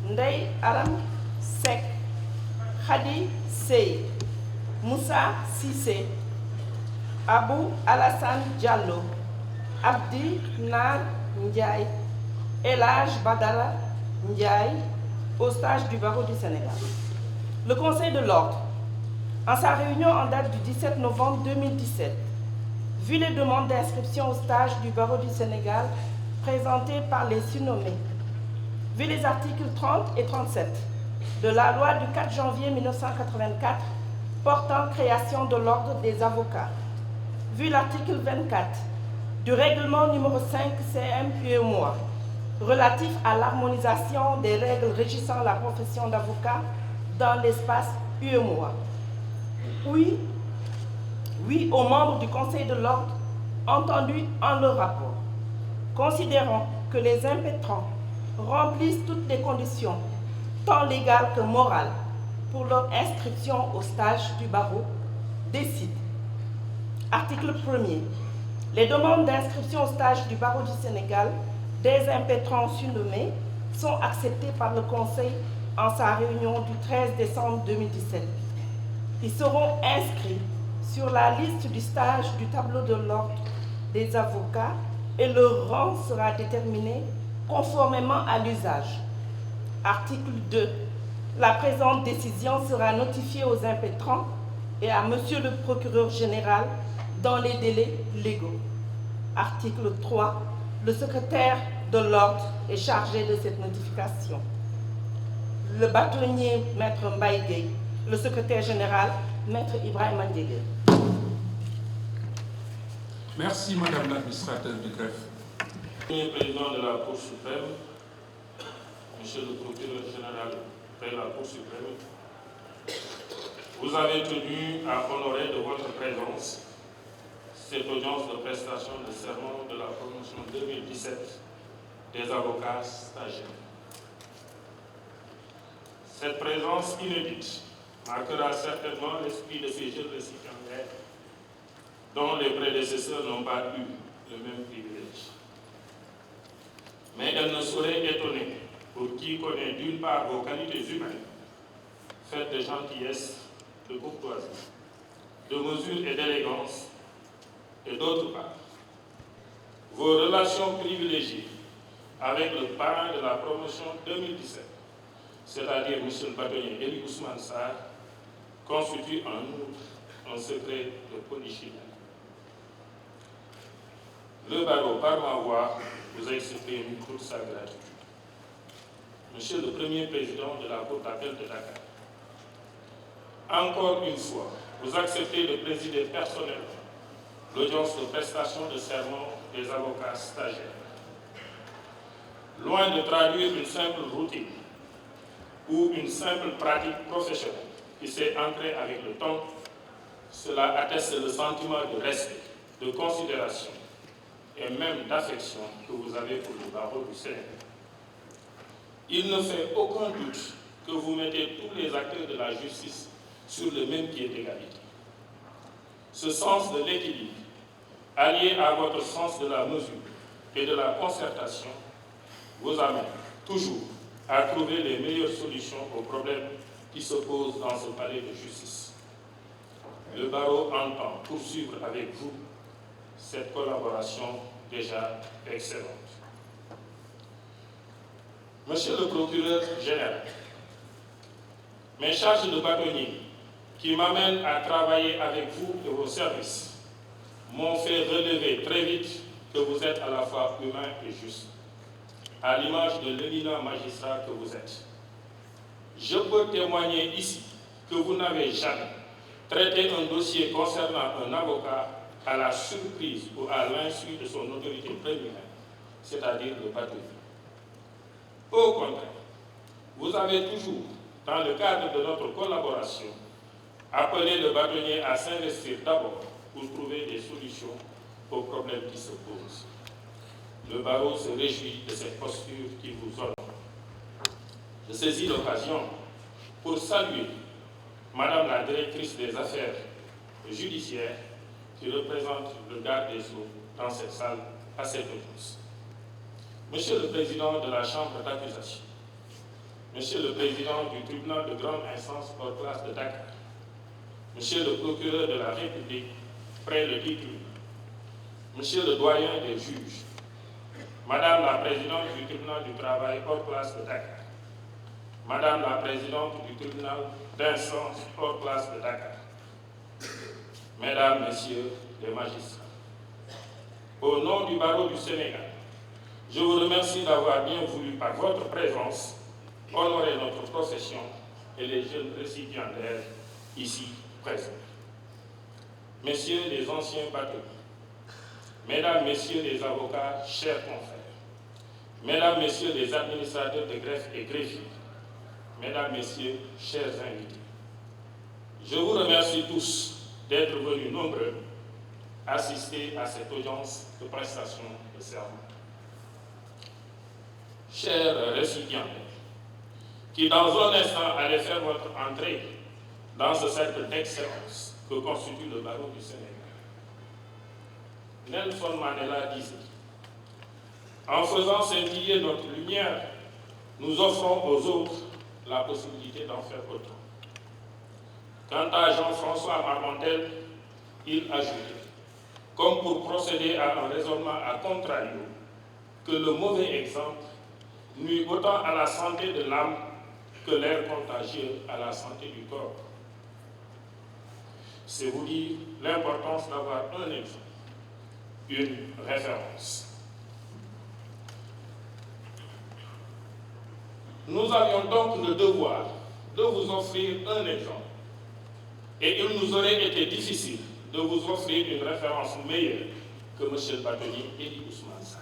Ndeye Aram Seck, Khady Sey, Moussa Cissé, Abou Alassane Diallo, Abdi Nar Ndiaye, El Hadj Badara Ndiaye, au stage du barreau du Sénégal. Le Conseil de l'Ordre, en sa réunion en date du 17 novembre 2017, vu les demandes d'inscription au stage du barreau du Sénégal présentées par les surnommés, vu les articles 30 et 37 de la loi du 4 janvier 1984 portant création de l'ordre des avocats, vu l'article 24 du règlement numéro 5 CM-UEMOA relatif à l'harmonisation des règles régissant la profession d'avocat dans l'espace UEMOA. Oui aux membres du Conseil de l'Ordre entendus en leur rapport, considérant que les impétrants remplissent toutes les conditions, tant légales que morales, pour leur inscription au stage du barreau, décide. Article 1er. Les demandes d'inscription au stage du barreau du Sénégal des impétrants surnommés sont acceptées par le Conseil en sa réunion du 13 décembre 2017. Ils seront inscrits sur la liste du stage du tableau de l'ordre des avocats et leur rang sera déterminé conformément à l'usage. Article 2. La présente décision sera notifiée aux impétrants et à Monsieur le procureur général dans les délais légaux. Article 3. Le secrétaire de l'ordre est chargé de cette notification. Le bâtonnier Maître Mbaye Gueye, le secrétaire général Maître Ibrahima Ndiégué. Merci Madame l'administrateur du greffe. Monsieur le Président de la Cour suprême, Monsieur le procureur général de la Cour suprême, vous avez tenu à honorer de votre présence cette audience de prestation de serment de la promotion 2017 des avocats stagiaires. Cette présence inédite marquera certainement l'esprit de ces jeunes récipiendaires dont les prédécesseurs n'ont pas eu le même privilège. elle ne saurait étonner pour qui connaît d'une part vos qualités humaines, faites de gentillesse, de courtoisie, de mesure et d'élégance, et d'autre part, vos relations privilégiées avec le parrain de la promotion 2017, c'est-à-dire M. le bâtonnier Eli Ousmane Sarr, constituent en outre un secret de polichinelle. Le barreau, par ma voix, vous exprime toute sa gratitude. Monsieur le Premier Président de la Cour d'appel de Dakar, encore une fois, vous acceptez de présider personnellement l'audience de prestation de serment des avocats stagiaires. Loin de traduire une simple routine ou une simple pratique professionnelle qui s'est ancrée avec le temps, cela atteste le sentiment de respect, de considération et même d'affection que vous avez pour le barreau du Sénégal. Il ne fait aucun doute que vous mettez tous les acteurs de la justice sur le même pied d'égalité. Ce sens de l'équilibre, allié à votre sens de la mesure et de la concertation, vous amène toujours à trouver les meilleures solutions aux problèmes qui se posent dans ce palais de justice. Le barreau entend poursuivre avec vous cette collaboration déjà excellente. Monsieur le procureur général, mes charges de bâtonnier qui m'amènent à travailler avec vous et vos services m'ont fait relever très vite que vous êtes à la fois humain et juste, à l'image de l'éminent magistrat que vous êtes. Je peux témoigner ici que vous n'avez jamais traité un dossier concernant un avocat à la surprise ou à l'insu de son autorité première, c'est-à-dire le bâtonnier. Au contraire, vous avez toujours, dans le cadre de notre collaboration, appelé le bâtonnier à s'investir d'abord pour trouver des solutions aux problèmes qui se posent. Le barreau se réjouit de cette posture qui vous honore. Je saisis l'occasion pour saluer Madame la directrice des affaires judiciaires qui représente le garde des Sceaux dans cette salle à cette audience. Monsieur le Président de la Chambre d'accusation, Monsieur le Président du tribunal de grande instance hors classe de Dakar, Monsieur le procureur de la République près le dit tribunal, Monsieur le doyen des juges, Madame la présidente du tribunal du travail hors classe de Dakar, Madame la présidente du tribunal d'instance hors classe de Dakar, Mesdames, Messieurs les magistrats, au nom du barreau du Sénégal, je vous remercie d'avoir bien voulu, par votre présence, honorer notre profession et les jeunes récipiendaires ici présents. Messieurs les anciens bâtonniers, Mesdames, Messieurs les avocats, chers confrères, Mesdames, Messieurs les administrateurs de greffe et greffiers, Mesdames, Messieurs, chers invités, je vous remercie tous d'être venus nombreux assister à cette audience de prestation de serment. Chers récipiendaires, qui dans un instant allez faire votre entrée dans ce cercle d'excellence que constitue le barreau du Sénégal. Nelson Mandela disait, en faisant scintiller notre lumière, nous offrons aux autres la possibilité d'en faire autant. Quant à Jean-François Marmontel, il ajoutait, comme pour procéder à un raisonnement à contrario, que le mauvais exemple nuit autant à la santé de l'âme que l'air contagieux à la santé du corps. C'est vous dire l'importance d'avoir un exemple, une référence. Nous avions donc le devoir de vous offrir un exemple, et il nous aurait été difficile de vous offrir une référence meilleure que M. le bâtonnier Eli Ousmane Sarr.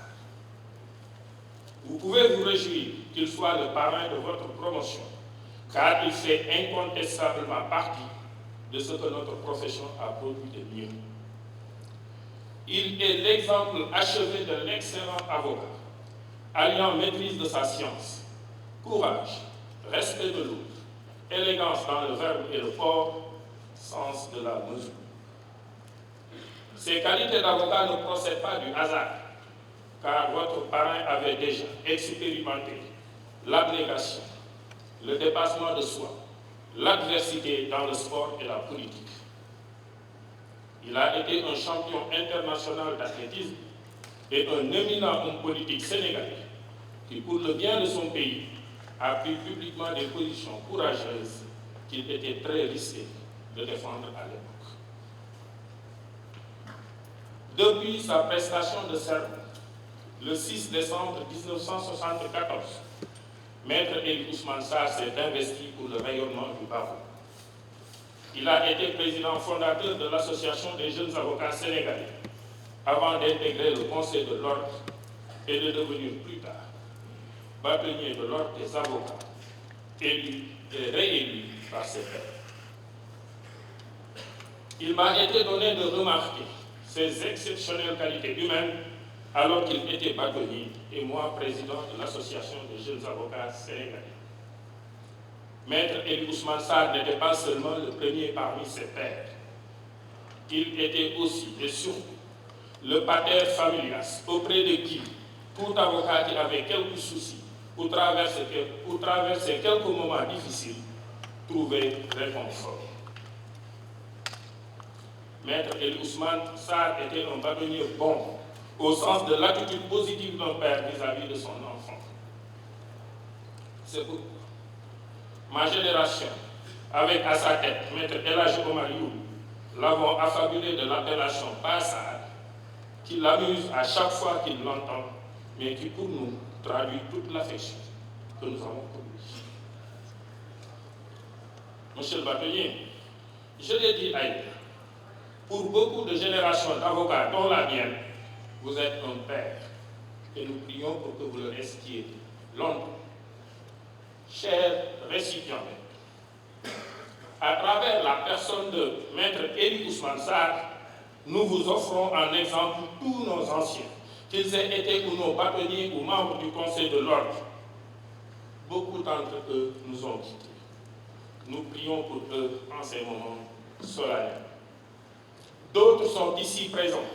Vous pouvez vous réjouir qu'il soit le parrain de votre promotion, car il fait incontestablement partie de ce que notre profession a produit de mieux. Il est l'exemple achevé d'un excellent avocat, alliant maîtrise de sa science, courage, respect de l'autre, élégance dans le verbe et le port, sens de la mesure. Ses qualités d'avocat ne procèdent pas du hasard, car votre parrain avait déjà expérimenté l'abnégation, le dépassement de soi, l'adversité dans le sport et la politique. Il a été un champion international d'athlétisme et un éminent homme politique sénégalais qui, pour le bien de son pays, a pris publiquement des positions courageuses qu'il était très risqué de défendre à l'époque. Depuis sa prestation de serment, le 6 décembre 1974, Maître Ely Ousmane Sarr s'est investi pour le rayonnement du barreau. Il a été président fondateur de l'Association des jeunes avocats sénégalais avant d'intégrer le Conseil de l'ordre et de devenir plus tard bâtonnier de l'ordre des avocats, élu et réélu par ses pairs. Il m'a été donné de remarquer ses exceptionnelles qualités humaines alors qu'il était bâtonnier et moi président de l'Association des jeunes avocats sénégalais. Maître Ely Ousmane Sarr n'était pas seulement le premier parmi ses pairs, il était aussi et surtout le pater familias auprès de qui tout avocat qui avait quelques soucis ou traverser quelques moments difficiles trouvait réconfort. Maître Ely Ousmane Sarr était un bâtonnier bon au sens de l'attitude positive d'un père vis-à-vis de son enfant. C'est pourquoi ma génération, avec à sa tête Maître El Hadji Omar Youm, l'avons affabulé de l'appellation Passard, qui l'amuse à chaque fois qu'il l'entend, mais qui pour nous traduit toute l'affection que nous avons pour lui. Monsieur le bâtonnier, je l'ai dit ailleurs, pour beaucoup de générations d'avocats, dont la mienne, vous êtes un père, et nous prions pour que vous le restiez longtemps. Chers récipiendaires, à travers la personne de Maître Ely Ousmane Sarr, nous vous offrons en exemple tous nos anciens, qu'ils aient été ou nos bâtonniers ou membres du Conseil de l'ordre. Beaucoup d'entre eux nous ont quittés. Nous prions pour eux en ces moments solennels. D'autres sont ici présents,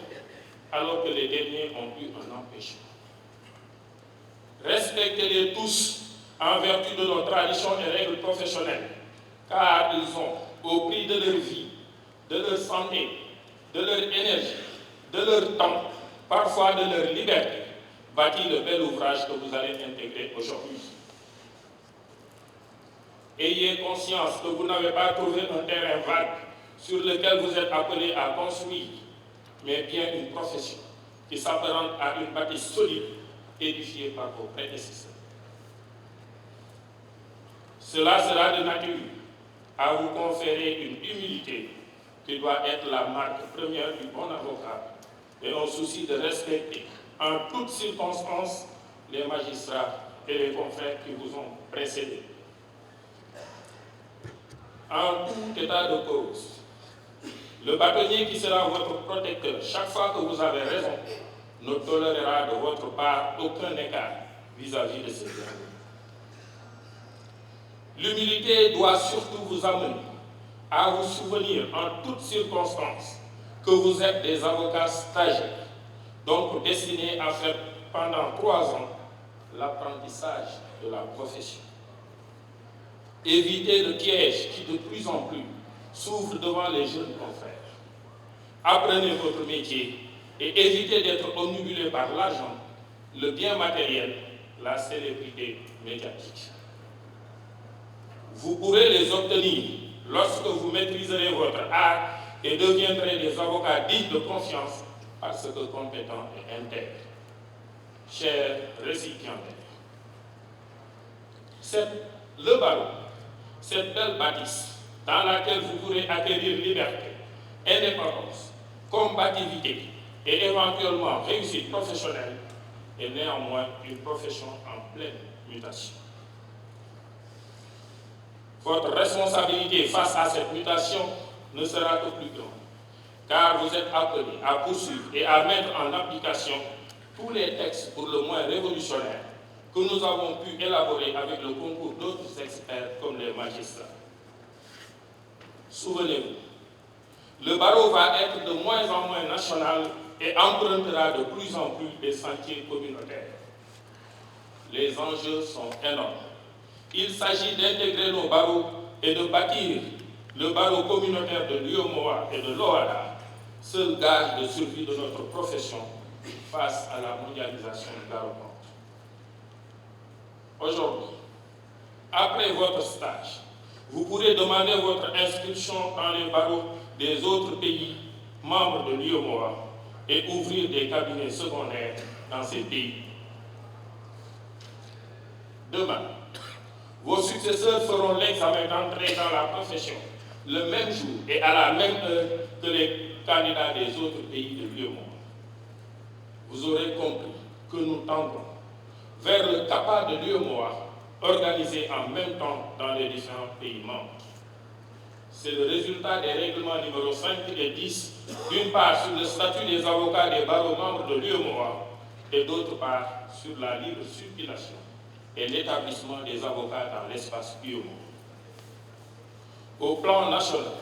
alors que les derniers ont eu un empêchement. Respectez-les tous en vertu de nos traditions et règles professionnelles, car ils ont, au prix de leur vie, de leur santé, de leur énergie, de leur temps, parfois de leur liberté, bâti le bel ouvrage que vous allez intégrer aujourd'hui. Ayez conscience que vous n'avez pas trouvé un terrain vague sur lequel vous êtes appelés à construire, mais bien une profession qui s'apparente à une bâtisse solide édifiée par vos prédécesseurs. Cela sera de nature à vous conférer une humilité qui doit être la marque première du bon avocat et un souci de respecter en toutes circonstances les magistrats et les confrères qui vous ont précédés. En tout état de cause, le bâtonnier qui sera votre protecteur chaque fois que vous avez raison ne tolérera de votre part aucun écart vis-à-vis de ces derniers. L'humilité doit surtout vous amener à vous souvenir en toutes circonstances que vous êtes des avocats stagiaires, donc destinés à faire pendant 3 ans l'apprentissage de la profession. Évitez le piège qui de plus en plus s'ouvre devant les jeunes confrères. Apprenez votre métier et évitez d'être omnibulés par l'argent, le bien matériel, la célébrité médiatique. Vous pourrez les obtenir lorsque vous maîtriserez votre art et deviendrez des avocats dignes de confiance parce que compétents et intègres. Chers récipiendaires, le barreau, cette belle bâtisse dans laquelle vous pourrez acquérir liberté, indépendance, combativité et éventuellement réussite professionnelle, est néanmoins une profession en pleine mutation. Votre responsabilité face à cette mutation ne sera que plus grande, car vous êtes appelés à poursuivre et à mettre en application tous les textes pour le moins révolutionnaires que nous avons pu élaborer avec le concours d'autres experts comme les magistrats. Souvenez-vous, le barreau va être de moins en moins national et empruntera de plus en plus des sentiers communautaires. Les enjeux sont énormes. Il s'agit d'intégrer nos barreaux et de bâtir le barreau communautaire de l'UEMOA et de l'OHADA, seul gage de survie de notre profession face à la mondialisation galopante. Aujourd'hui, après votre stage, vous pourrez demander votre inscription dans les barreaux des autres pays membres de l'UEMOA et ouvrir des cabinets secondaires dans ces pays. Demain, vos successeurs feront l'examen d'entrée dans la profession le même jour et à la même heure que les candidats des autres pays de l'UEMOA. Vous aurez compris que nous tendons vers le CAPA de l'UEMOA organisé en même temps dans les différents pays membres. C'est le résultat des règlements numéro 5 et 10, d'une part sur le statut des avocats des barreaux membres de l'UEMOA et d'autre part sur la libre circulation et l'établissement des avocats dans l'espace UEMOA. Au plan national,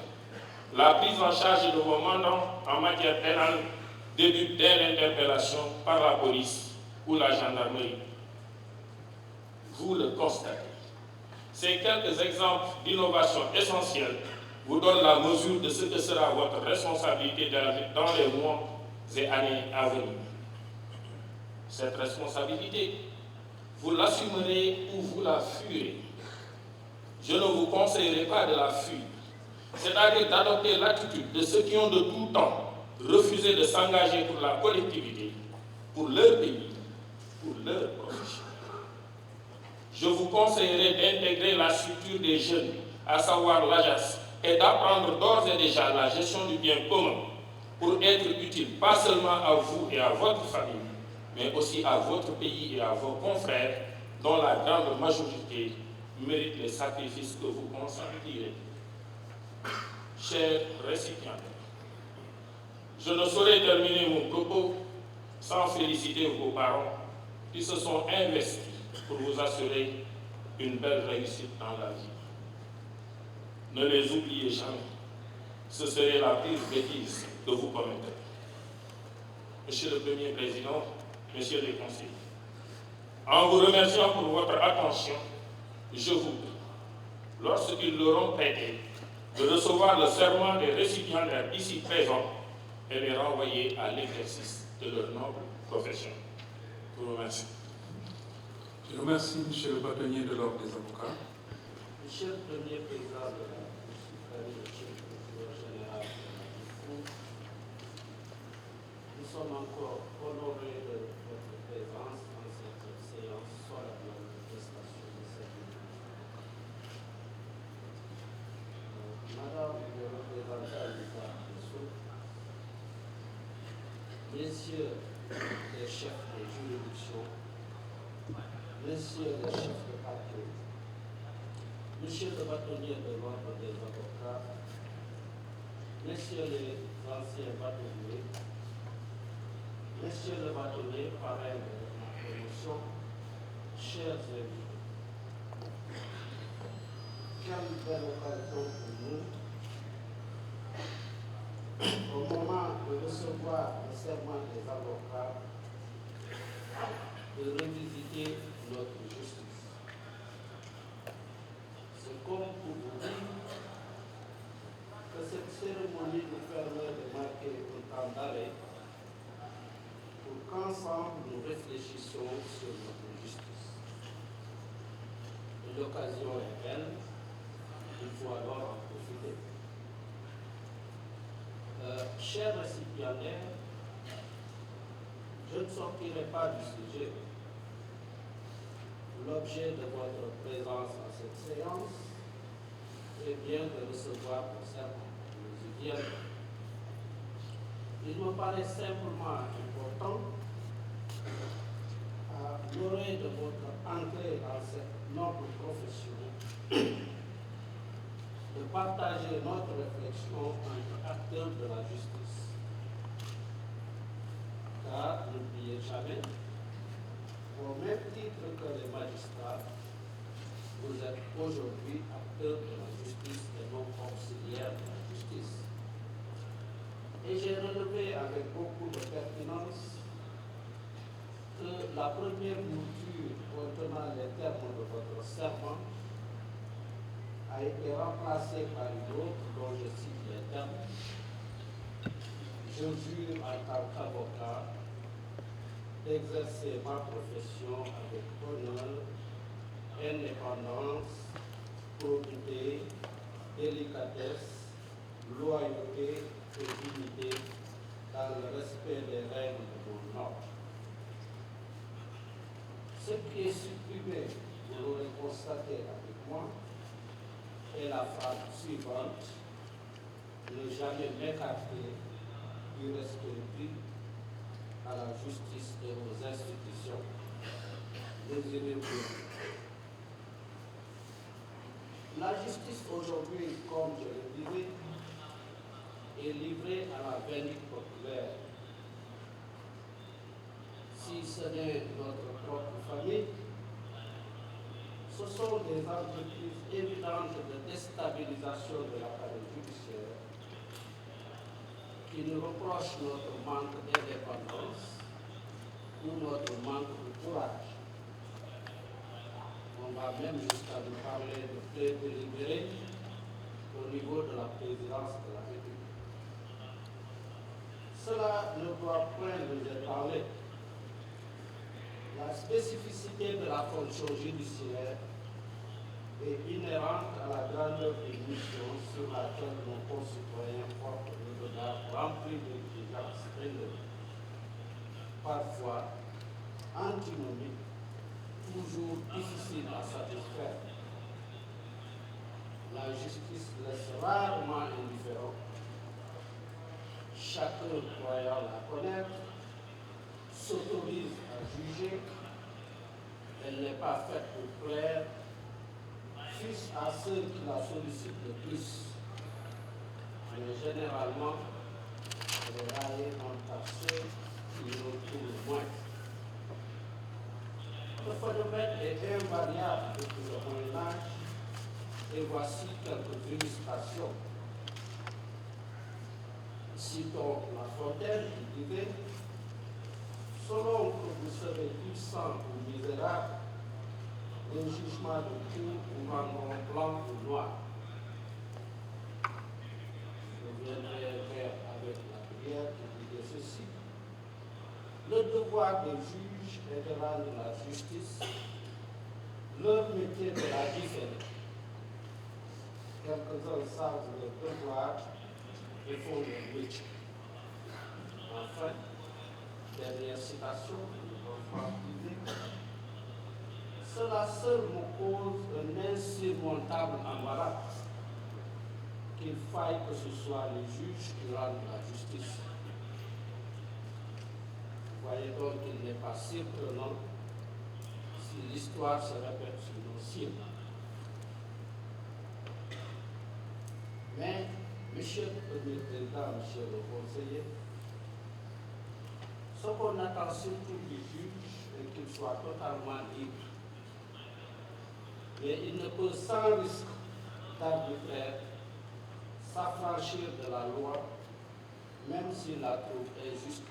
la prise en charge de vos mandants en matière pénale débute dès l'interpellation par la police ou la gendarmerie. Vous le constatez. Ces quelques exemples d'innovation essentielle vous donnent la mesure de ce que sera votre responsabilité dans les mois et années à venir. Cette responsabilité, vous l'assumerez ou vous la fuirez. Je ne vous conseillerai pas de la fuir, c'est-à-dire d'adopter l'attitude de ceux qui ont de tout temps refusé de s'engager pour la collectivité, pour leur pays, pour leur profession. Je vous conseillerai d'intégrer la structure des jeunes, à savoir l'AJAS, et d'apprendre d'ores et déjà la gestion du bien commun pour être utile pas seulement à vous et à votre famille, mais aussi à votre pays et à vos confrères, dont la grande majorité mérite les sacrifices que vous consentirez. Chers récipiendaires, je ne saurais terminer mon propos sans féliciter vos parents qui se sont investis pour vous assurer une belle réussite dans la vie. Ne les oubliez jamais, ce serait la pire bêtise que vous commettrez. Monsieur le Premier Président, Messieurs les conseillers, en vous remerciant pour votre attention, je vous prie, lorsqu'ils l'auront prêté, de recevoir le serment des récipiendaires ici présents et les renvoyer à l'exercice de leur noble profession. Je vous remercie. Je remercie Monsieur le bâtonnier de l'Ordre des avocats. Monsieur le Premier Président de la Cour suprême, Monsieur le Procureur général de la Cour, nous sommes encore honorés de votre présence dans cette séance solennelle de prestation de serment. Madame le représentant du garde des Sceaux, Messieurs les chefs des juridictions, Messieurs les chefs de parquet, Monsieur le bâtonnier de l'Ordre des avocats, Messieurs les anciens bâtonniers, Messieurs le bâtonnier parrain de la promotion, chers invités, quelle belle occasion pour nous, au moment de recevoir le serment des avocats, de revisiter notre justice. C'est comme pour vous dire que cette cérémonie nous permet de marquer un temps d'arrêt pour qu'ensemble nous réfléchissions sur notre justice. L'occasion est belle, il faut alors en profiter. Chers récipiendaires, je ne sortirai pas du sujet. L'objet de votre présence à cette séance est bien de recevoir vos serments. Nous y viendrons. Il me paraît simplement important, à l'orée de votre entrée dans cette noble profession, de partager notre réflexion entre acteurs de la justice. Car, n'oubliez jamais, au même titre que les magistrats, vous êtes aujourd'hui acteurs de la justice et non auxiliaires de la justice. Et j'ai relevé avec beaucoup de pertinence la première mouture contenant les termes de votre serment a été remplacée par une autre dont je cite les termes. Je jure en tant qu'avocat d'exercer ma profession avec honneur, indépendance, probité, délicatesse, loyauté et dignité dans le respect des règles de mon ordre. Ce qui est supprimé, vous l'aurez constaté avec moi, est la phrase suivante: ne jamais m'écarter du respect dû à la justice et aux institutions. Désirez-vous? La justice aujourd'hui, comme je le disais, est livrée à la vindicte populaire. Si ce n'est notre propre famille, ce sont des entreprises évidentes de déstabilisation de l'appareil judiciaire qui nous reprochent notre manque d'indépendance ou notre manque de courage. On va même jusqu'à nous parler de plaie délibérée au niveau de la présidence de la République. Cela ne doit point nous ébranler. La spécificité de la fonction judiciaire est inhérente à la grandeur des missions sur laquelle nos concitoyens portent le regard rempli d'exigence élevée, parfois antinomique, toujours difficile à satisfaire. La justice laisse rarement indifférent, chacun croyant la connaître s'autorise à juger. Elle n'est pas faite pour plaire, fût-ce à ceux qui la sollicitent le plus, mais généralement elle est raillée par ceux qui le trouvent moins. Le phénomène est invariable depuis le Moyen-Âge, et voici quelques illustrations. Citons La Fontaine qui disait: selon que vous serez puissant ou misérable, les jugements de Dieu vous rendront blanc ou noir. Je viendrai faire avec la prière qui disait ceci: le devoir des juges est de rendre la justice, leur métier de la différer. Quelques-uns savent leur devoir et font leur métier. Enfin, dernière citation de François disait: cela seul me cause un insurmontable embarras, qu'il faille que ce soit les juges qui rendent la justice. Voyez donc qu'il n'est pas surprenant si l'histoire se répète sur nos cieux. Mais, Monsieur le Premier Président, Monsieur le Conseiller, ce qu'on attend surtout du juge est qu'il soit totalement libre. Mais il ne peut sans risque d'arbitraire s'affranchir de la loi, même s'il la trouve injuste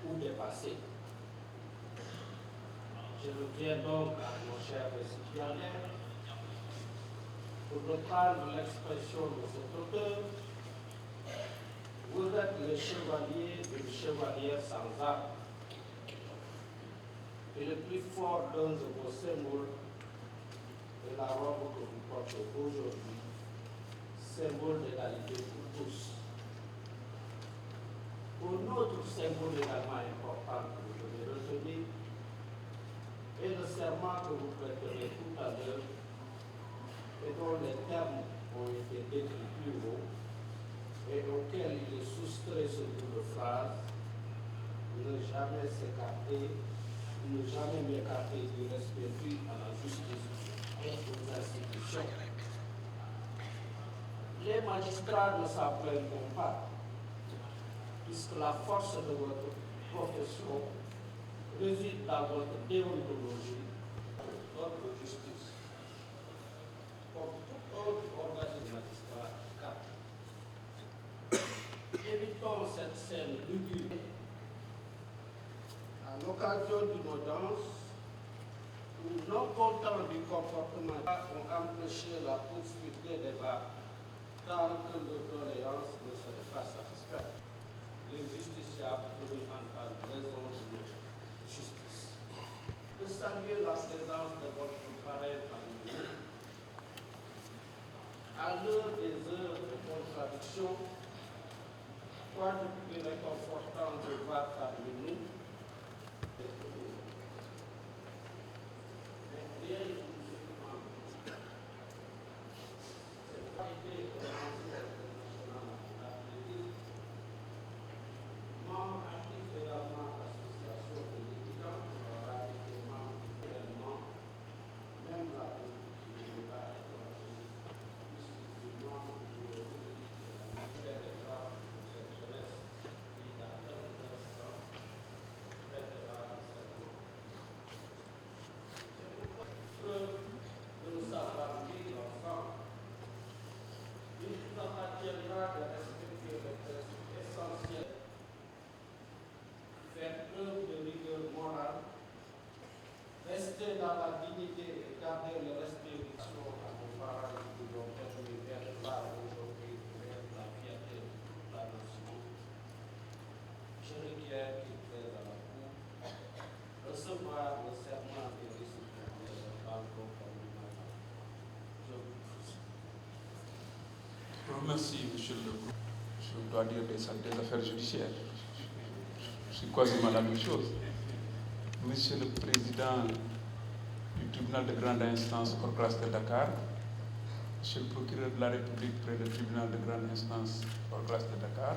ou dépassée. Je reviens donc à mon cher récipiendaire pour reprendre l'expression de cet auteur: vous êtes le chevalier d'une chevalière sans armes. Et le plus fort d'un de vos symboles est la robe que vous portez aujourd'hui, symbole d'égalité pour tous. Un autre symbole également important que vous devez retenir est le serment que vous prêterez tout à l'heure et dont les termes ont été décrits plus haut et auquel il est soustrait ce bout de phrase: ne jamais s'écarter, ne jamais m'écarter du respect dû à la justice et aux institutions. Les magistrats ne s'en plaignent pas, puisque la force de votre profession réside dans votre déontologie, votre justice. Comme tout autre organisme magistral, évitons cette scène lugubre. À l'occasion d'une audience, autrement ont empêché la poursuite des débats tant que leur doléance ne serait pas satisfaite. Les justiciables devaient entendre raison de notre justice. Je salue la présence de votre parrain parmi nous. À l'heure des heures de contradiction, quoi de plus réconfortant de voir parmi nous rester dans la dignité et garder le respect à nos parents qui nous ont permis d'être là aujourd'hui pour être la fierté de toute la nation. Je requiers qu'il plaise à la Cour recevoir le serment des récipiendaires de Banco Communal. Je vous remercie. Je vous remercie, monsieur le président. Je dois dire des affaires judiciaires. C'est quasiment la même chose. Monsieur le Président du tribunal de grande instance hors classe de Dakar, Monsieur le procureur de la République près le tribunal de grande instance hors classe de Dakar,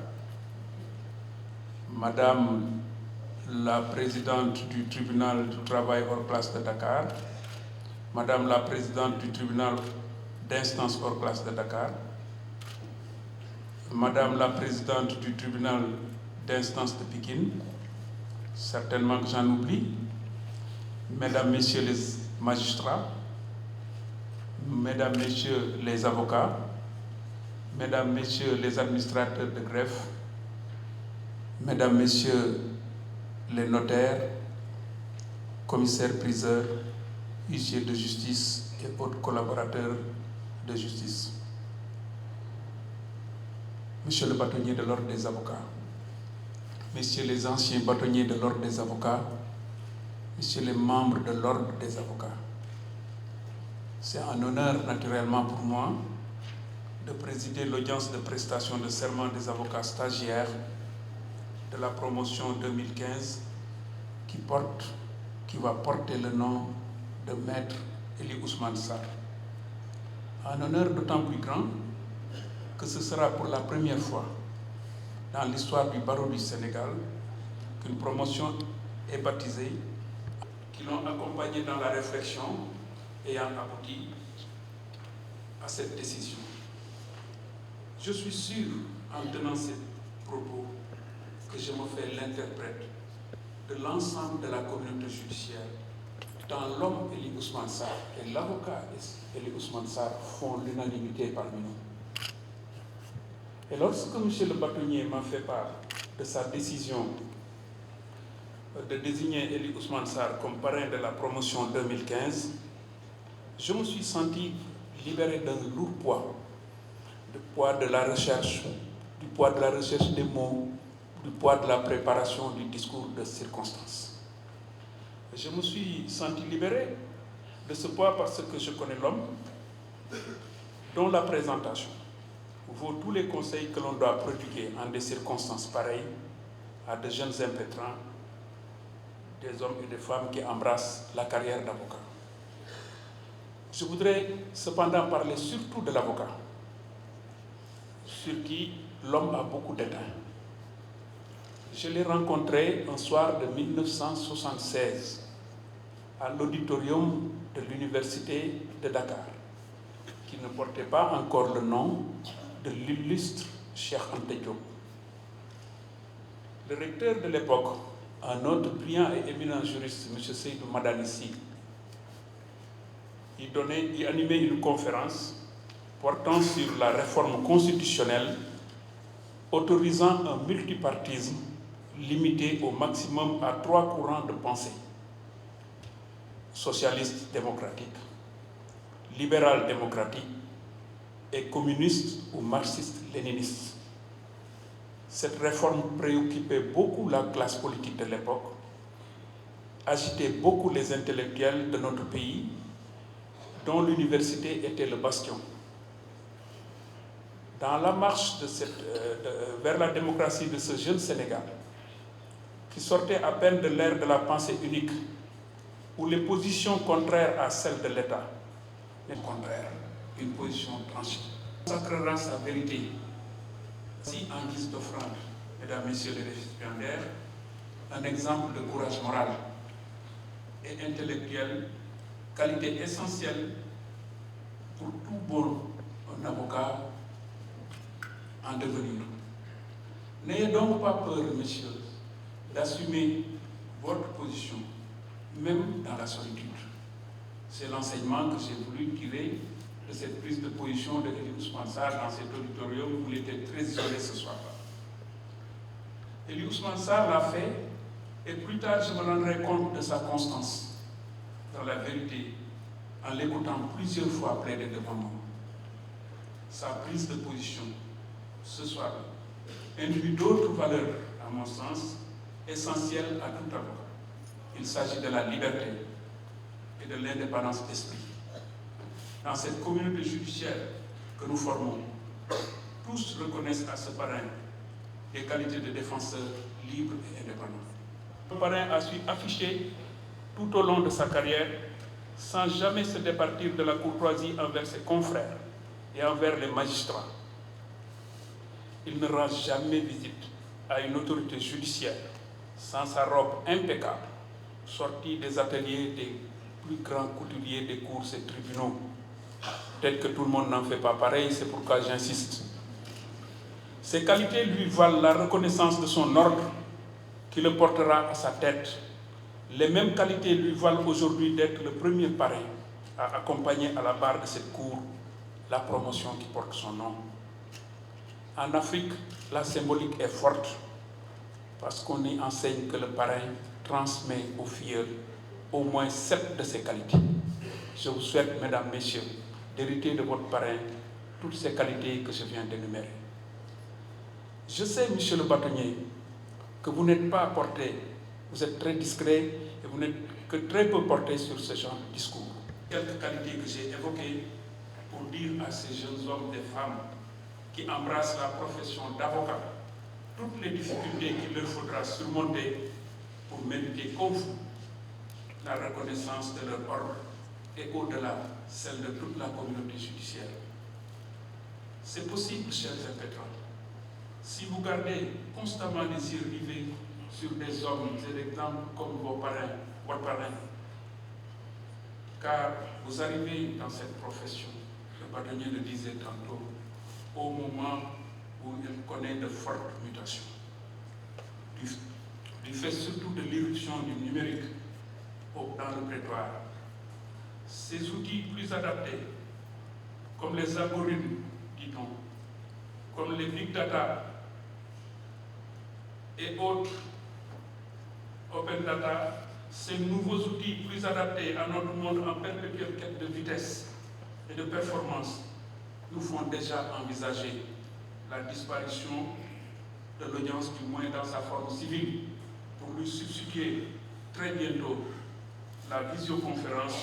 Madame la présidente du tribunal du travail hors classe de Dakar, Madame la présidente du tribunal d'instance hors classe de Dakar, Madame la présidente du tribunal d'instance de Pikine, certainement que j'en oublie, Mesdames, Messieurs les magistrats, Mesdames, Messieurs les avocats, Mesdames, Messieurs les administrateurs de greffe, Mesdames, Messieurs les notaires, commissaires priseurs, huissiers de justice et autres collaborateurs de justice. Monsieur le bâtonnier de l'ordre des avocats, Messieurs les anciens bâtonniers de l'ordre des avocats, Messieurs les membres de l'ordre des avocats, c'est un honneur naturellement pour moi de présider l'audience de prestation de serment des avocats stagiaires de la promotion 2015 qui va porter le nom de Maître Elie Ousmane Sarr. Un honneur d'autant plus grand que ce sera pour la première fois dans l'histoire du barreau du Sénégal qu'une promotion est baptisée, qui l'ont accompagné dans la réflexion ayant abouti à cette décision. Je suis sûr, en tenant ces propos, que je me fais l'interprète de l'ensemble de la communauté judiciaire, tant l'homme Elie Ousmane Sarr et l'avocat Elie Ousmane Sarr font l'unanimité parmi nous. Et lorsque M. le bâtonnier m'a fait part de sa décision de désigner Elie Ousmane Sarr comme parrain de la promotion 2015, je me suis senti libéré d'un lourd poids, du poids de la recherche, du poids de la recherche des mots, du poids de la préparation du discours de circonstance. Je me suis senti libéré de ce poids parce que je connais l'homme dont la présentation vaut tous les conseils que l'on doit prodiguer en des circonstances pareilles à de jeunes impétrants, des hommes et des femmes qui embrassent la carrière d'avocat. Je voudrais cependant parler surtout de l'avocat, sur qui l'homme a beaucoup d'étain. Je l'ai rencontré un soir de 1976 à l'auditorium de l'université de Dakar, qui ne portait pas encore le nom de l'illustre Cheikh Anta Diop. Le recteur de l'époque, un autre brillant et éminent juriste, M. Seydou Madanissi, y animait une conférence portant sur la réforme constitutionnelle autorisant un multipartisme limité au maximum à 3 courants de pensée: socialiste démocratique, libéral-démocratique et communiste ou marxiste-léniniste. Cette réforme préoccupait beaucoup la classe politique de l'époque, agitait beaucoup les intellectuels de notre pays, dont l'université était le bastion. Dans la marche vers la démocratie de ce jeune Sénégal, qui sortait à peine de l'ère de la pensée unique, où les positions contraires à celles de l'État, mais contraires, une position tranchée, consacrera sa vérité. Si en guise d'offrande, mesdames, messieurs les récipiendaires, un exemple de courage moral et intellectuel, qualité essentielle pour tout bon avocat en devenir. N'ayez donc pas peur, messieurs, d'assumer votre position, même dans la solitude. C'est l'enseignement que j'ai voulu tirer de cette prise de position de Elie Ousmane Sarr dans cet auditorium où il était très isolé ce soir-là. Elie Ousmane Sarr l'a fait, et plus tard je me rendrai compte de sa constance dans la vérité en l'écoutant plusieurs fois plaider devant moi. Sa prise de position ce soir-là induit d'autres valeurs, à mon sens, essentielles à tout avocat. Il s'agit de la liberté et de l'indépendance d'esprit. Dans cette communauté judiciaire que nous formons, tous reconnaissent à ce parrain des qualités de défenseur libre et indépendant. Le parrain a su afficher tout au long de sa carrière, sans jamais se départir de la courtoisie envers ses confrères et envers les magistrats. Il ne rend jamais visite à une autorité judiciaire sans sa robe impeccable, sortie des ateliers des plus grands couturiers des cours et tribunaux. Peut-être que tout le monde n'en fait pas pareil, c'est pourquoi j'insiste. Ces qualités lui valent la reconnaissance de son ordre qui le portera à sa tête. Les mêmes qualités lui valent aujourd'hui d'être le premier parrain à accompagner à la barre de cette cour la promotion qui porte son nom. En Afrique, la symbolique est forte parce qu'on y enseigne que le parrain transmet aux filleuls au moins 7 de ses qualités. Je vous souhaite, mesdames, messieurs, d'hériter de votre parrain toutes ces qualités que je viens d'énumérer. Je sais, monsieur le bâtonnier, que vous n'êtes pas porté, vous êtes très discret et vous n'êtes que très peu porté sur ce genre de discours. Quelques qualités que j'ai évoquées pour dire à ces jeunes hommes et femmes qui embrassent la profession d'avocat toutes les difficultés qu'il leur faudra surmonter pour mériter comme vous la reconnaissance de leur ordre et au-delà celle de toute la communauté judiciaire. C'est possible, chers impétrants, si vous gardez constamment les yeux rivés sur des hommes et des exemples comme votre parrain, car vous arrivez dans cette profession, le bâtonnier le disait tantôt, au moment où il connaît de fortes mutations, du fait surtout de l'irruption du numérique dans le prétoire. Ces outils plus adaptés, comme les algorithmes, dit-on, comme les big data et autres open data, ces nouveaux outils plus adaptés à notre monde en perpétuelle quête de vitesse et de performance nous font déjà envisager la disparition de l'audience, du moins dans sa forme civile, pour lui substituer très bientôt la visioconférence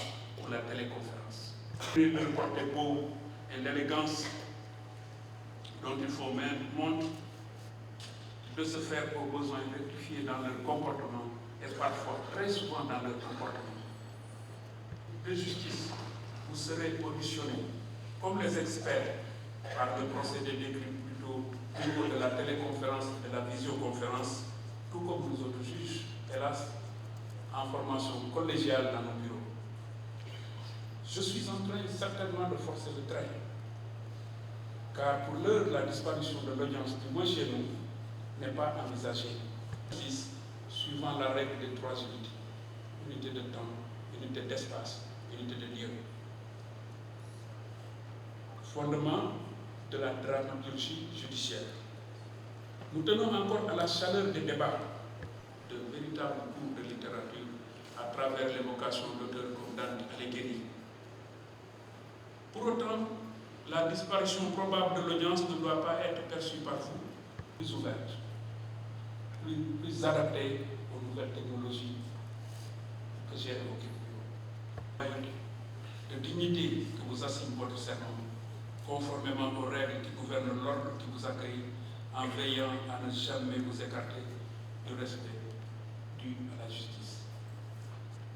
ou la téléconférence. Le porte-beau et l'élégance dont il faut montre de se faire au besoin rectifier dans leur comportement et parfois très souvent dans leur comportement. De justice, vous serez auditionnés comme les experts par le procédé décrit plus tôt au niveau de la téléconférence et de la visioconférence, tout comme nous autres juges, hélas, en formation collégiale dans nos bureaux. Je suis en train certainement de forcer le trait, car pour l'heure, la disparition de l'audience, du moins chez nous, n'est pas envisagée, suivant la règle des 3 unités. Unité de temps, unité d'espace, unité de lieu. Fondement de la dramaturgie judiciaire. Nous tenons encore à la chaleur des débats, de véritables cours de littérature à travers l'évocation d'auteurs comme Dante Alighieri. Pour autant, la disparition probable de l'audience ne doit pas être perçue par vous plus ouverte, plus adaptée aux nouvelles technologies que j'ai évoquées. De dignité que vous assigne votre serment, conformément aux règles qui gouvernent l'ordre qui vous accueille, en veillant à ne jamais vous écarter du respect dû à la justice.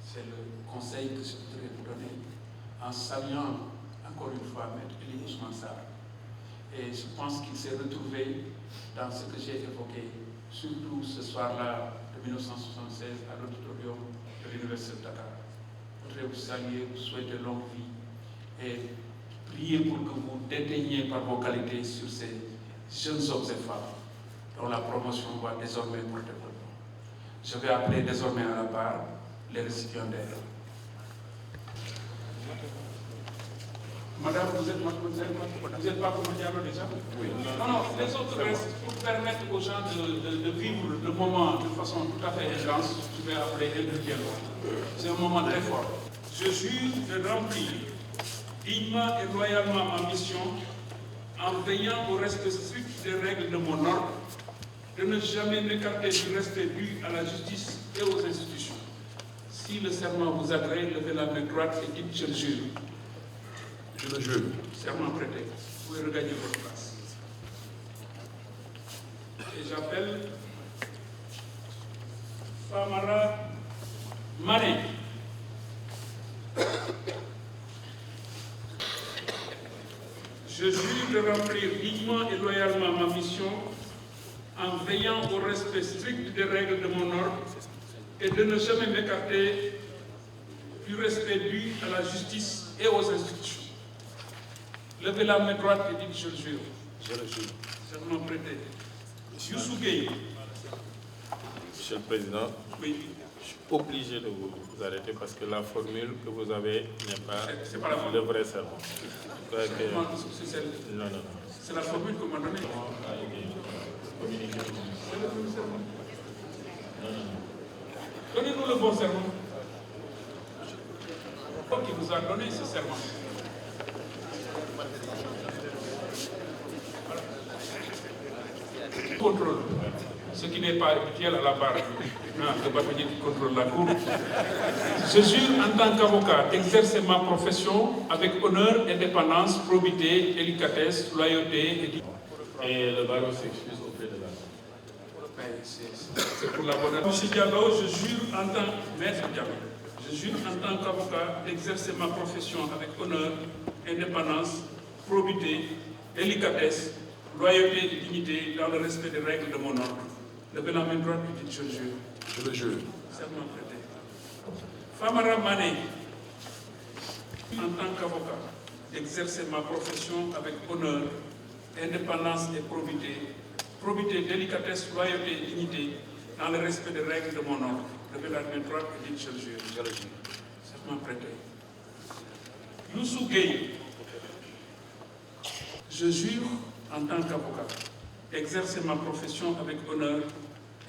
C'est le conseil que je voudrais vous donner en saluant encore une fois Maître Ely Ousmane Sarr. Et je pense qu'il s'est retrouvé dans ce que j'ai évoqué, surtout ce soir-là de 1976 à l'auditorium de l'Université de Dakar. Je voudrais vous saluer, vous souhaiter longue vie et prier pour que vous déteigniez par vos qualités sur ces jeunes hommes et femmes dont la promotion va désormais porter votre nom. Je vais appeler désormais à la barre les récipiendaires. Madame, vous êtes pas commandant déjà? Oui. Non, les autres restent pour permettre aux gens de vivre le moment de façon tout à fait intense. Je vais appeler individuellement. C'est un moment très fort. Je jure de remplir dignement et loyalement ma mission en veillant au respect strict des règles de mon ordre, de ne jamais m'écarter du respect dû à la justice et aux institutions. Si le serment vous agrée, levez la main droite et dites je le jure. Je le jure. Serment prêté. Vous pouvez regagner votre place. Et j'appelle Famara Mané. Je jure de remplir dignement et loyalement ma mission en veillant au respect strict des règles de mon ordre et de ne jamais m'écarter du respect dû à la justice et aux institutions. Levez la main droite et dites je le jure. Je le jure. Serment prêté. Youssou Gueye. Monsieur le Président, oui. Je suis obligé de vous arrêter parce que la formule que vous avez n'est pas, pas le vrai serment. Non. C'est la formule qu'on m'a donnée. Donnez-nous le bon serment. Qui vous a donné ce serment. Contrôle. Ce qui n'est pas habituel à la barre. Le bâtonnier qui contrôle la cour. Je jure en tant qu'avocat d'exercer ma profession avec honneur, indépendance, probité, délicatesse, loyauté et le barreau s'excuse auprès de la c'est pour la bonne. Monsieur Diallo, je jure en tant maître Diallo, je jure en tant qu'avocat d'exercer ma profession avec honneur, indépendance, probité, délicatesse, loyauté et dignité dans le respect des règles de mon ordre. Levez la main droite et dites je le jure. Je le jure. Serment prêté. Famara Mané, en tant qu'avocat, d'exercer ma profession avec honneur, indépendance et probité, délicatesse, loyauté et dignité dans le respect des règles de mon ordre. Levez la main droite et dites je le jure. Je le jure. Serment prêté. Youssou Gueye, je jure en tant qu'avocat d'exercer ma profession avec honneur,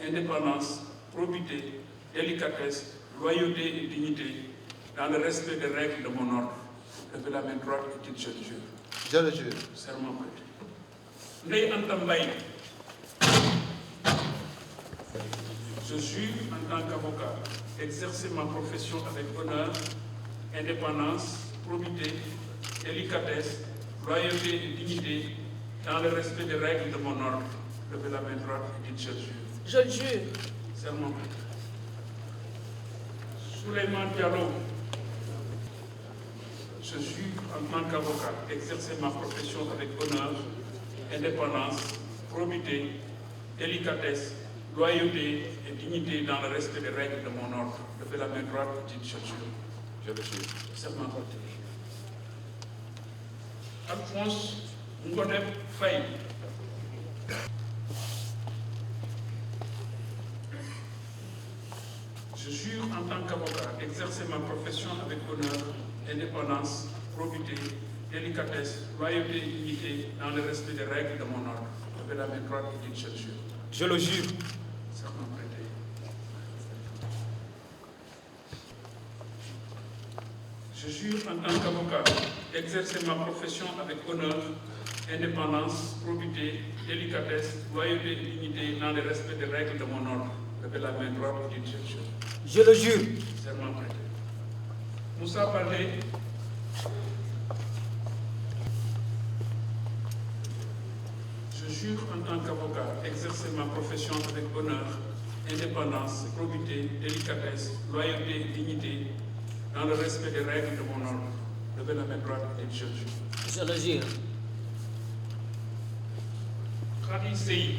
indépendance, probité, délicatesse, loyauté et dignité dans le respect des règles de mon ordre. Levez la main droite et dites je le jure. Je le jure. Serment prêté. Ndeye Anta Mbaye, je jure en tant qu'avocat d'exercer ma profession avec honneur, indépendance, probité, délicatesse, loyauté et dignité dans le respect des règles de mon ordre. Levez la main droite et dites je le jure. Je le jure. Serment prêté. Souleymane Diallo, je jure en tant qu'avocat d'exercer ma profession avec honneur, indépendance, probité, délicatesse, loyauté et dignité dans le respect des règles de mon ordre. Levez la main droite et dites je le jure. Je le jure. Serment prêté. Alphonse Ngodeb Faye. Je jure en tant qu'avocat d'exercer ma profession avec honneur, indépendance, probité, délicatesse, loyauté et dignité dans le respect des règles de mon ordre. Levez la main droite et dites je le jure. Je le jure. Serment prêté. Je jure en tant qu'avocat d'exercer ma profession avec honneur, indépendance, probité, délicatesse, loyauté et dignité dans le respect des règles de mon ordre. Levez la main droite et dites je jure. Je le jure. Serment prêté. Moussa Baldé. Je jure en tant qu'avocat exercer ma profession avec honneur, indépendance, probité, délicatesse, loyauté et dignité dans le respect des règles de mon ordre. Levez la main droite et dites je jure. Je le jure. Khady Sey.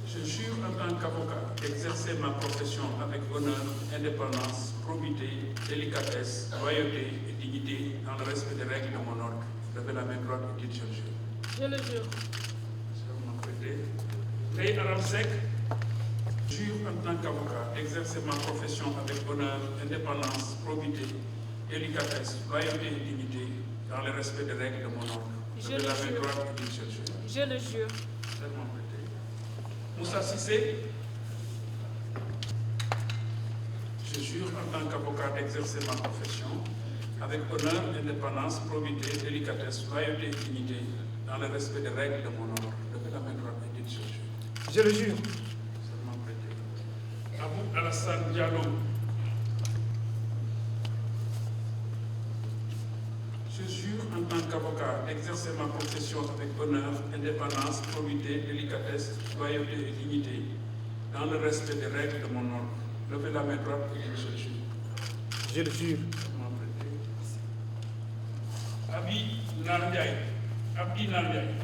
Je jure en tant qu'avocat d'exercer ma profession avec honneur, indépendance, probité, délicatesse, loyauté et dignité dans le respect des règles de mon ordre. Levez la main droite et dites je jure. Je le jure. Serment prêté. Ndeye Aram Seck. Jure en tant qu'avocat d'exercer ma profession avec honneur, indépendance, probité, délicatesse, loyauté et dignité dans le respect des règles de mon ordre. Levez la main droite et dites je jure. Je le jure. Serment prêté. Moussa Cissé. Je jure en tant qu'avocat d'exercer ma profession avec honneur, indépendance, probité, délicatesse, loyauté et dignité dans le respect des règles de mon ordre. Levez la main droite et dites je jure. Je le jure. Serment prêté. Abou Alassane Diallo. Je jure en tant qu'avocat d'exercer ma profession avec honneur, indépendance, probité, délicatesse, loyauté et dignité dans le respect des règles de mon ordre. Levez la main droite et dites je jure. Je le jure. Serment prêté. Abdi Nar Ndiaye. Abdi Nar Ndiaye.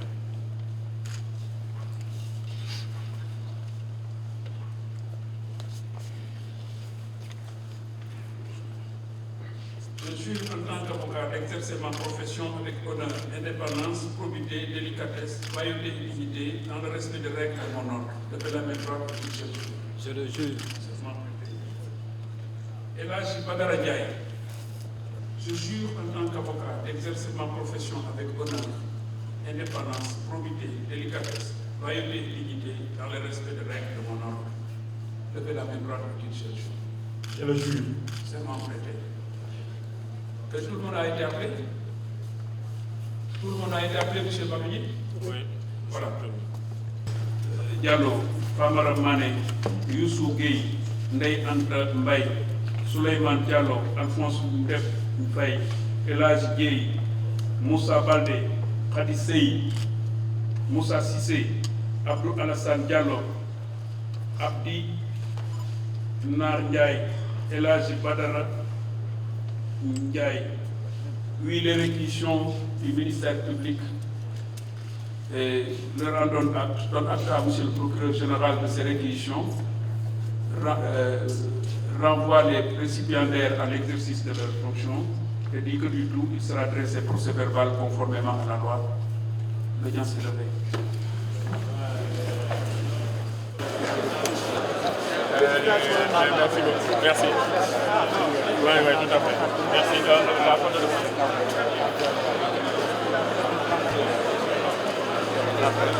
Je jure en tant qu'avocat d'exercer ma profession avec honneur, indépendance, probité, délicatesse, loyauté et dignité dans le respect des règles de mon ordre. Levez la main droite et dites je jure. Je le jure. Serment prêté. Elhadji Badara Ndiaye. Je jure en tant qu'avocat d'exercer ma profession avec honneur, indépendance, probité, délicatesse, loyauté et dignité dans le respect des règles de mon ordre. Levez la main droite et dites je jure. Je le jure. Serment prêté. Que tout le monde a été appelé? Tout le monde a été appelé, M. Babini? Oui. Voilà. Diallo, Famara Mané, Youssou Gueye, Ndeye Anta Mbaye, Souleymane Diallo, Alphonse Ndef Faye, Elhadji Gueye, Moussa Baldé, Khady Sey, Moussa Cissé, Abdou Alassane Diallo, Abdi Nar Ndiaye, Elhadji Badara Ndiaye. Oui, les réquisitions du ministère public leur en donne acte à M. le procureur général de ces réquisitions, renvoie les récipiendaires à l'exercice de leurs fonctions et dit que du tout, il sera dressé procès-verbal conformément à la loi. L'audience est levée. Merci beaucoup. Merci. Oui, oui, tout à fait. Merci. La photo de Merci.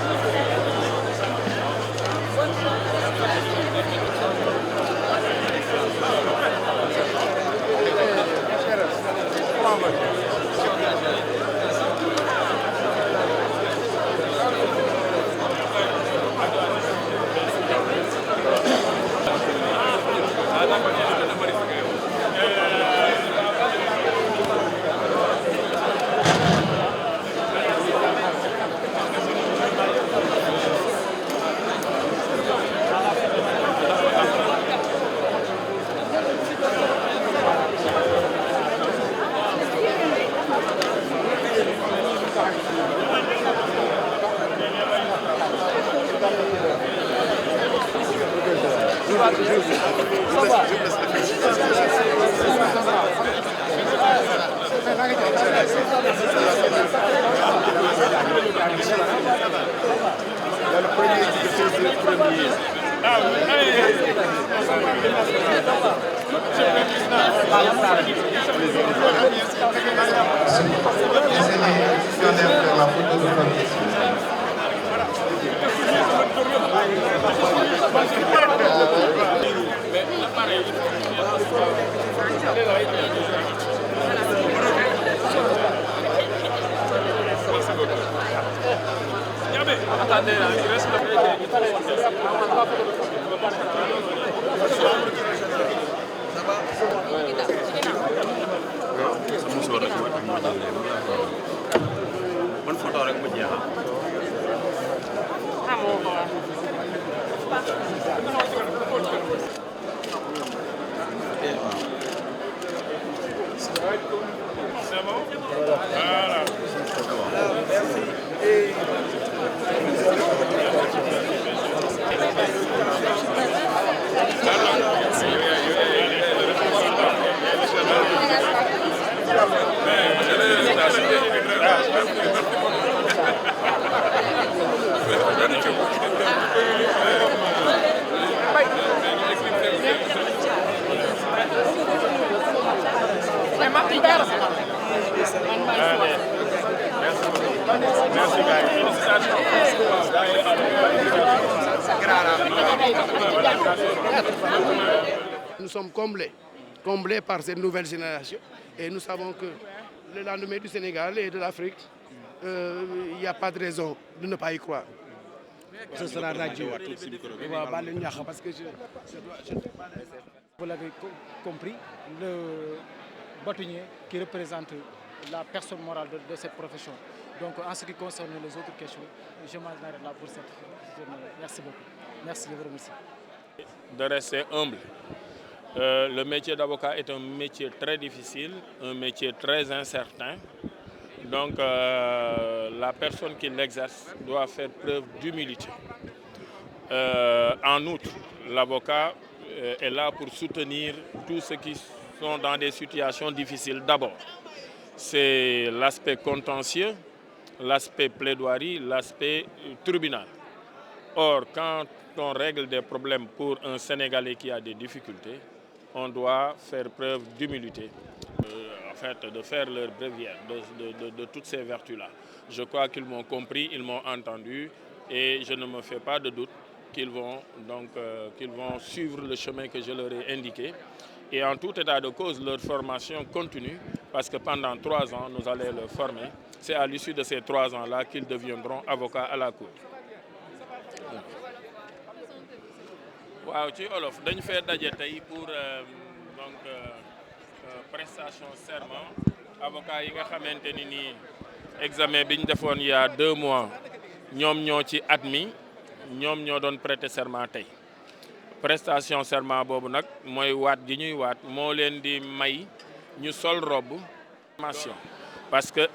C'est bon? Voilà. Merci, gars. Nous sommes comblés par cette nouvelle génération et nous savons que le lendemain du Sénégal et de l'Afrique, il n'y a pas de raison de ne pas y croire. Ce sera radio. Parce que je dois pas laisser. Vous l'avez compris, le bâtonnier qui représente la personne morale de cette profession. Donc en ce qui concerne les autres questions, je m'en arrête là pour cette journée. Merci beaucoup. Merci, je vous remercie. De rester humble. Le métier d'avocat est un métier très difficile, un métier très incertain. Donc la personne qui l'exerce doit faire preuve d'humilité. En outre, l'avocat est là pour soutenir tous ceux qui sont dans des situations difficiles. D'abord, c'est l'aspect contentieux, l'aspect plaidoirie, l'aspect tribunal. Or, quand on règle des problèmes pour un Sénégalais qui a des difficultés, on doit faire preuve d'humilité, en fait, de faire leur bréviaire de toutes ces vertus-là. Je crois qu'ils m'ont compris, ils m'ont entendu et je ne me fais pas de doute qu'ils vont suivre le chemin que je leur ai indiqué. Et en tout état de cause, leur formation continue parce que pendant 3 ans, nous allons les former. C'est à l'issue de ces 3 ans-là qu'ils deviendront avocats à la Cour. waaw ci olof dañu fee daje tey pour prestation serment avocat yi nga xamante ni nii examen bi ñu defoon il y a 2 mois ñoom ñoo ci admis ñoom ñoo doon prêter serment tey prestation serment boobu nag mooy waat gi ñuy waat moo leen di may ñu sol robe formation parce que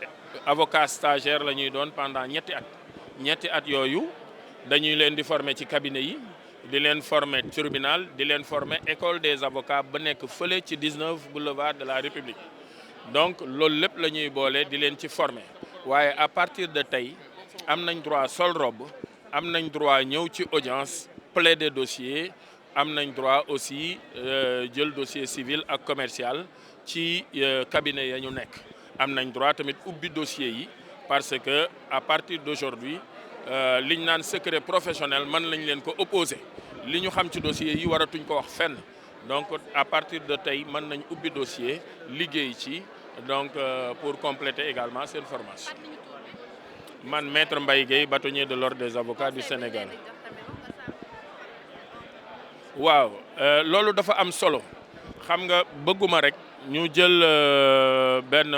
avocat stagiaire la ñuy doon pendant ñetti at yooyu dañuy leen di former ci cabinet yi di leen former tribunal di leen former école des avocats ba nekk fële ci 19 boulevard de la République donc loolu lépp la ñuy boole di leen ci former waaye à partir de tey am nañ droit sol robe am nañ droit ñëw ci audience plaider dossier am nañ droit aussi jël dossier civil ak commercial ci cabinet ya ñu nekk am nañ droit tamit ubbi dossier yi parce que à partir d'aujourd'hui liñ naan secret professionnel mën lañ leen ko opposer li ñu xam ci dossier yi waratuñ ko wax fenn donc à partir de tey mën nañ ubbi dossier liggéey ci donc pour compléter également cette formation man maître Mbaye Gueye bâtonnier de l'ordre des avocats du Sénégal. waaw loolu dafa am solo xam nga bëgguma rek ñu jël benn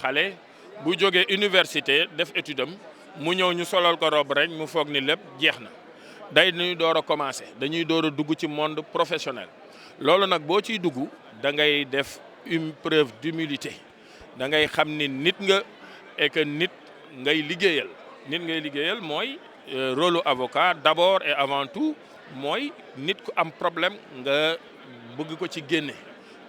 xale bu jógee université def étude am mu ñëw ñu solal ko robe rek mu foog ni lépp jeex na dañuy door a commencer dañuy door a dugg ci monde professionnel loolu nag boo ciy dugg da ngay def une preuve d'humilité da ngay xam ni nit nga et que nit ngay liggéeyal mooy rôle avocat d'abord et avant tout mooy nit ku am problème nga bëgg ko ci génne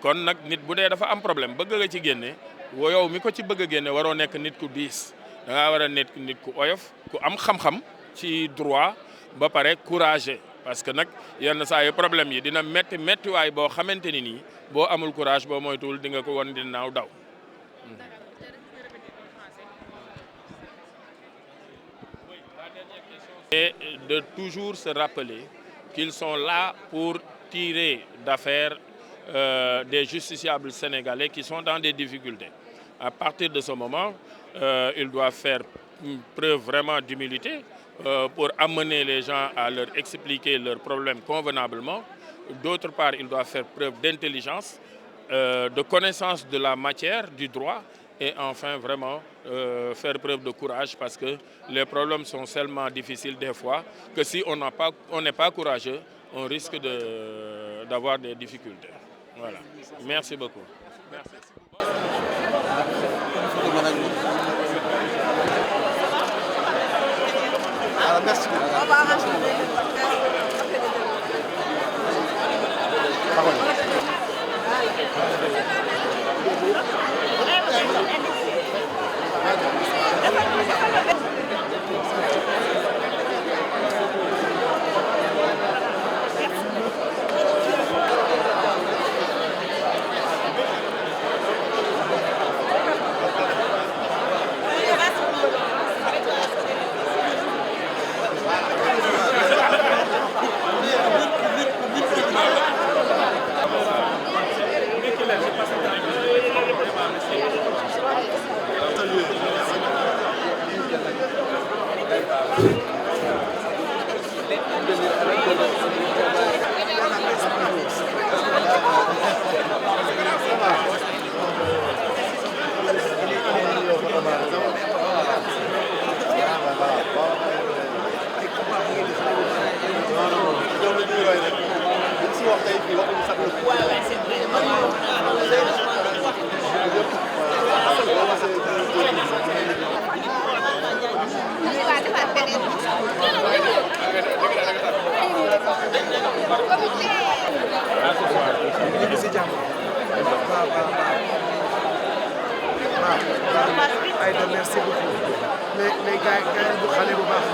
kon nag nit bu dee dafa am problème bëgg nga ci génne yow mi ko ci bëgg a génne waroo nekk nit ku diis da ngaa war a nekk nit ku oyof ku am xam-xam ci droit ba pare courageux parce que nag yenn saa yu problème yi dina méttiwaay boo xamante ni nii boo amul courage boo moytuwul di nga ko won di naaw daw. Et de toujours se rappeler qu'ils sont là pour tirer d'affaire des justiciables sénégalais qui sont dans des difficultés. À partir de ce moment, ils doivent faire preuve vraiment d'humilité pour amener les gens à leur expliquer leurs problèmes convenablement. D'autre part, ils doivent faire preuve d'intelligence, de connaissance de la matière, du droit, et enfin vraiment faire preuve de courage, parce que les problèmes sont tellement difficiles des fois que si on n'est pas courageux, on risque d'avoir des difficultés. Voilà. Merci beaucoup. Merci. Merci. Merci beaucoup. Les gars bu xale bu baax.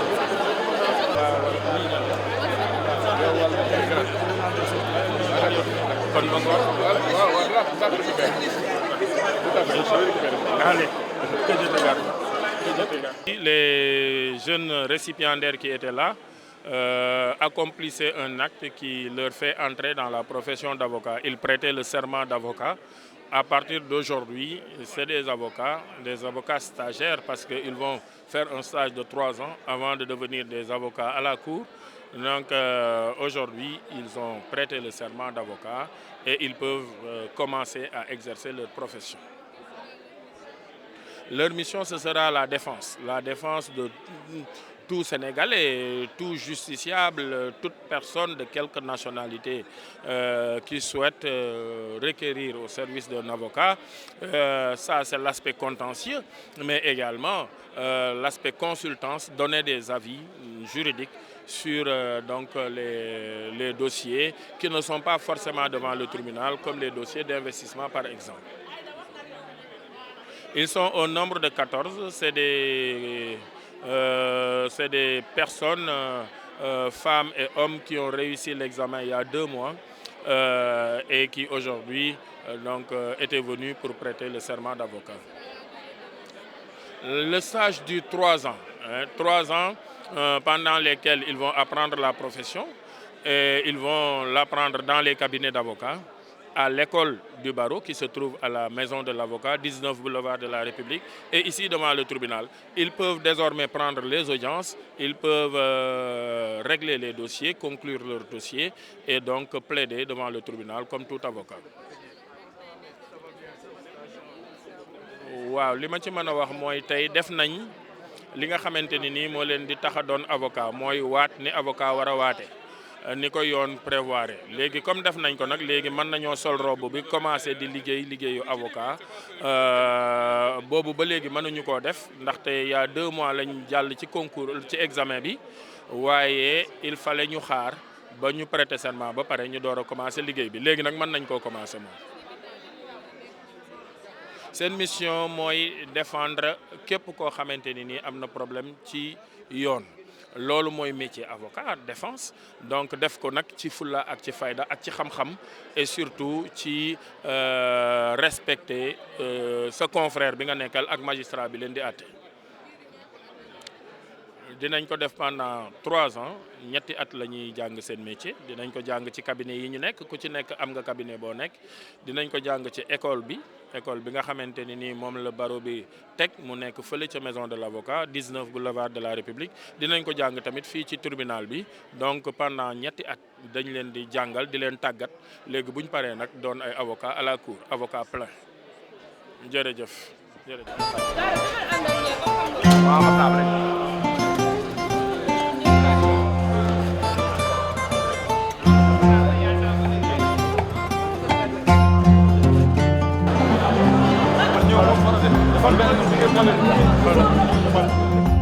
Les jeunes récipiendaires qui étaient là accomplissaient un acte qui leur fait entrer dans la profession d'avocat. Ils prêtaient le serment d'avocat. À partir d'aujourd'hui, c'est des avocats stagiaires, parce qu'ils vont faire un stage de 3 ans avant de devenir des avocats à la cour. Donc aujourd'hui, ils ont prêté le serment d'avocat et ils peuvent commencer à exercer leur profession. Leur mission, ce sera la défense de tout Sénégalais, tout justiciable, toute personne de quelque nationalité qui souhaite requérir au service d'un avocat. Ça, c'est l'aspect contentieux, mais également l'aspect consultance, donner des avis juridiques sur donc les dossiers qui ne sont pas forcément devant le tribunal, comme les dossiers d'investissement par exemple. Ils sont au nombre de 14, c'est des personnes, femmes et hommes qui ont réussi l'examen il y a 2 mois et qui aujourd'hui étaient venus pour prêter le serment d'avocat. Le stage dure 3 ans, 3 ans pendant lesquels ils vont apprendre la profession et ils vont l'apprendre dans les cabinets d'avocats, à l'école du barreau qui se trouve à la maison de l'avocat, 19 boulevard de la République, et ici devant le tribunal. Ils peuvent désormais prendre les audiences, ils peuvent régler les dossiers, conclure leurs dossiers et donc plaider devant le tribunal comme tout avocat. waaw li ma ci mën a wax mooy tey def nañ li nga xamante ni nii moo leen di tax a doon avocat mooy waat ni avocat war a waate ni ko yoon prévoir léegi comme def nañ ko nag léegi mën nañoo sol robe bi commencé di liggéeyu avocat boobu ba léegi mënuñu koo def ndaxte il y a 2 mois lañ jàll ci concours ci examen bi waaye il fallait ñu xaar ba ñu prêter serment ba pare ñu door a commencé liggéey bi léegi nag mën nañ koo commencé moom. Seen mission mooy défendre képp koo xamante ni nii am na problème ci yoon. loolu mooy métier avocat défense donc def ko nag ci fulla ak ci fayda ak ci xam-xam et surtout ci respecter sa confrère bi nga nekkal ak magistrat bi leen di àtte dinañ ko def pendant 3 ans ñetti at la ñuy jàng seen métier dinañ ko jàng ci cabinet yi ñu nekk ku ci nekk am nga cabinet boo nekk dinañ ko jàng ci école bi nga xamante ni nii moom la barreau bi teg mu nekk fële ca maison de l'avocat 19 boulevard de la République dinañ ko jàng tamit fii ci tribunal bi donc pendant ñetti at dañ leen di jàngal di leen tàggat léegi bu ñu paree nag doon ay avocat à la cour avocat plein jërëjëf jërëjëf. Dafa